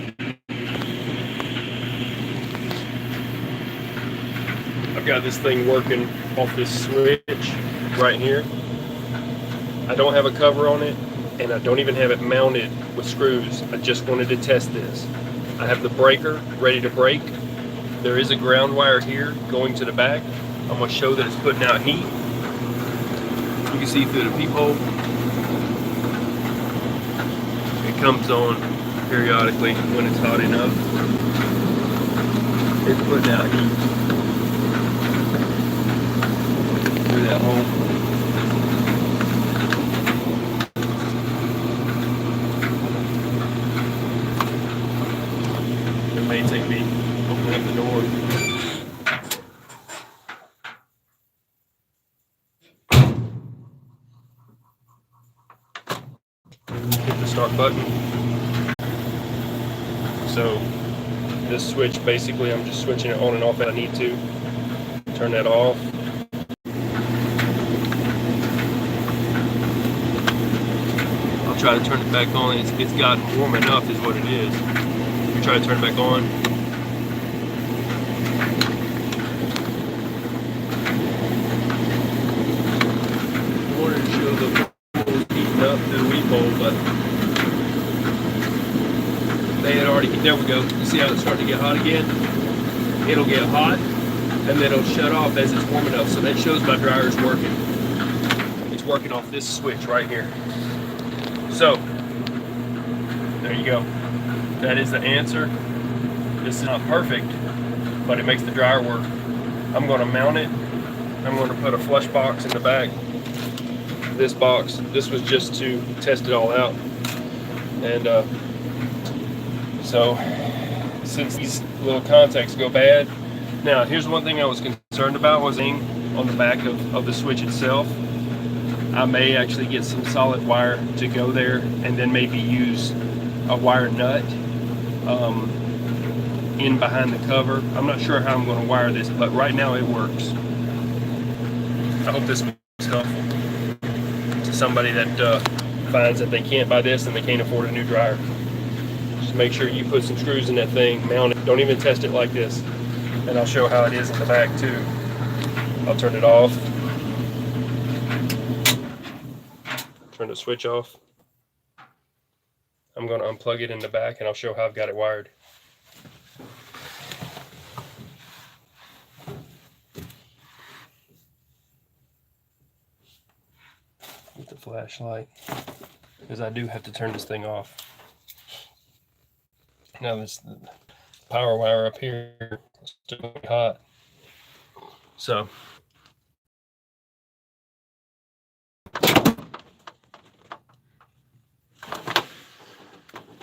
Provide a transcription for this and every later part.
I've got this thing working off this switch right here. I don't have a cover on it, and I don't even have it mounted with screws. I just wanted to test this. I have the breaker ready to break. There is a ground wire here going to the back. I'm going to show that it's putting out heat. You can see through the peephole. It comes on periodically when it's hot enough. It's putting out heat through that hole. It may take me opening up the door. Hit the start button. So this switch, basically I'm just switching it on and off if I need to. Turn that off. I'll try to turn it back on. It's gotten warm enough is what it is. We try to turn it back on. I wanted to show the holes heating up through the weep hole, but they had already, there we go. You see how it's starting to get hot again? It'll get hot and then it'll shut off as it's warm enough. So that shows my dryer is working. It's working off this switch right here. So there you go. That is the answer. This is not perfect, but it makes the dryer work. I'm going to mount it. I'm going to put a flush box in the back. This box, this was just to test it all out. And so since these little contacts go bad, now here's one thing I was concerned about was on the back of the switch itself. I may actually get some solid wire to go there and then maybe use a wire nut in behind the cover. I'm not sure how I'm going to wire this, but right now it works. I hope this is helpful to somebody that finds that they can't buy this and they can't afford a new dryer. Just make sure you put some screws in that thing, mount it. Don't even test it like this. And I'll show how it is in the back too. I'll turn it off. Turn the switch off. I'm going to unplug it in the back and I'll show how I've got it wired. With the flashlight, because I do have to turn this thing off. Now this power wire up here is still hot. So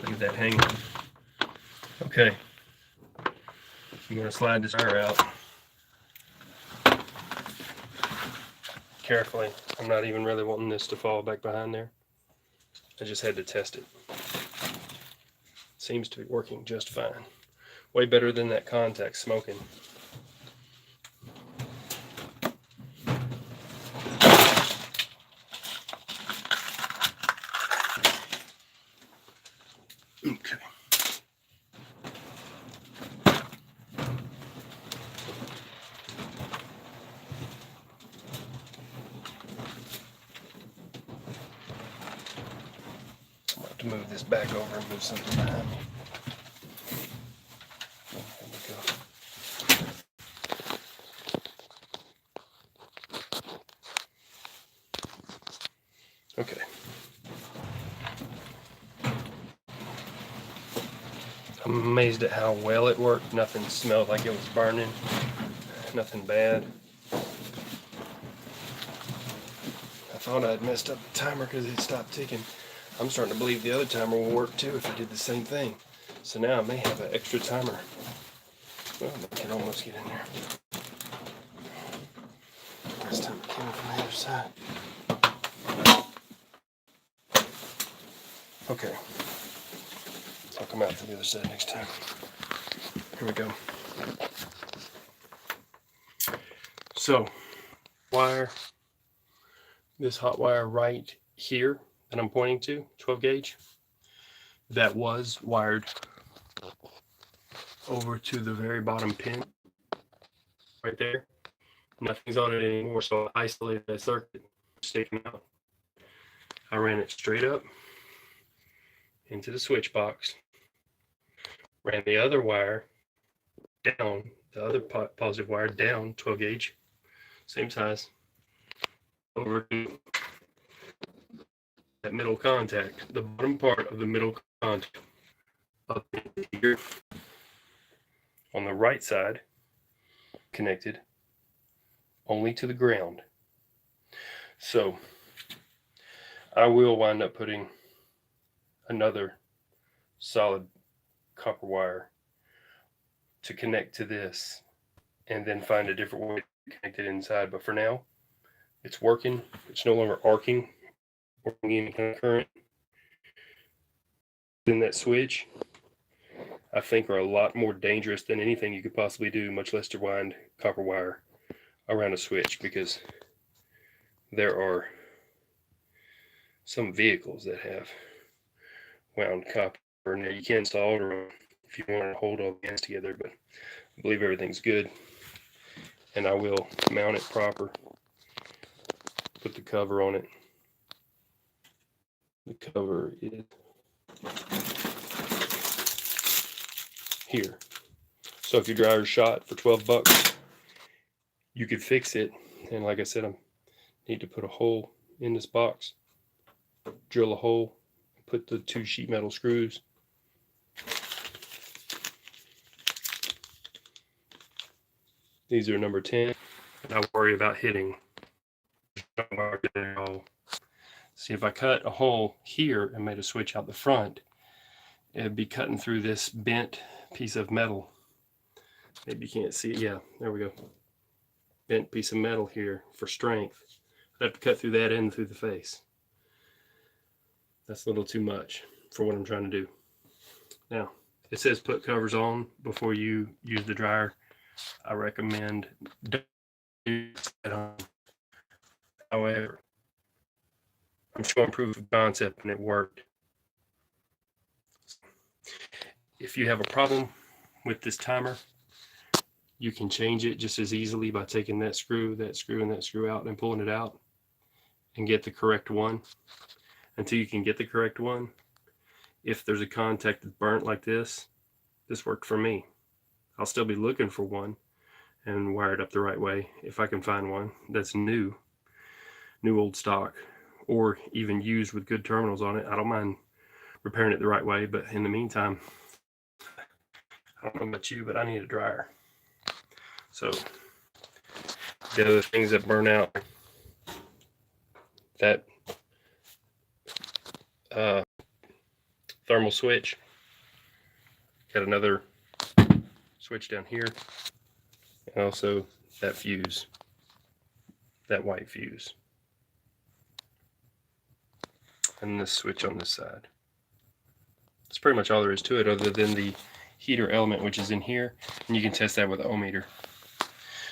leave that hanging. Okay, I'm going to slide this wire out carefully. I'm not even really wanting this to fall back behind there. I just had to test it. Seems to be working just fine. Way better than that contact smoking. Okay. I'm going to move this back over and move something behind me. There we go. Okay. I'm amazed at how well it worked. Nothing smelled like it was burning. Nothing bad. I thought I'd messed up the timer because it stopped ticking. I'm starting to believe the other timer will work too if I did the same thing. So now I may have an extra timer. Well, I can almost get in there. This time it came from the other side. Okay. I'll come out to the other side next time. Here we go. So, wire, this hot wire right here that I'm pointing to, 12 gauge, that was wired over to the very bottom pin right there. Nothing's on it anymore, so I isolated that circuit sticking out. I ran it straight up into the switch box, ran the other wire down, the other positive wire down, 12 gauge, same size, over to that middle contact, the bottom part of the middle contact, up here on the right side, connected only to the ground. So I will wind up putting another solid copper wire to connect to this, and then find a different way to connect it inside. But for now, it's working. It's no longer arcing or any kind of current. Then that switch, I think, are a lot more dangerous than anything you could possibly do, much less to wind copper wire around a switch, because there are some vehicles that have wound copper. Now you can solder them if you want to hold all the ends together, but I believe everything's good, and I will mount it proper, put the cover on it. The cover is here. So if your dryer's shot for 12 bucks, you could fix it. And like I said, I need to put a hole in this box, drill a hole, put the 2 sheet metal screws. These are number 10, and I worry about hitting. See, if I cut a hole here and made a switch out the front, it'd be cutting through this bent piece of metal. Maybe you can't see it. Yeah, there we go. Bent piece of metal here for strength. I'd have to cut through that and through the face. That's a little too much for what I'm trying to do. Now, it says put covers on before you use the dryer. I recommend don't do that. However, I'm showing proof of concept and it worked. If you have a problem with this timer, you can change it just as easily by taking that screw, and that screw out and pulling it out and get the correct one. Until you can get the correct one, if there's a contact that's burnt like this worked for me. I'll still be looking for one and wire it up the right way if I can find one that's new old stock, or even used with good terminals on it. I don't mind repairing it the right way, but in the meantime, I don't know about you, but I need a dryer. So the other things that burn out, that thermal switch, got another switch down here, and also that fuse, that white fuse, and this switch on this side. That's pretty much all there is to it, other than the heater element, which is in here, and you can test that with an ohm meter.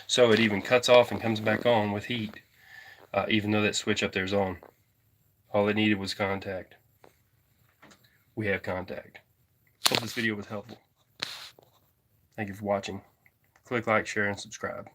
So it even cuts off and comes back on with heat, even though that switch up there is on. All it needed was contact. We have contact. Hope this video was helpful. Thank you for watching. Click like, share, and subscribe.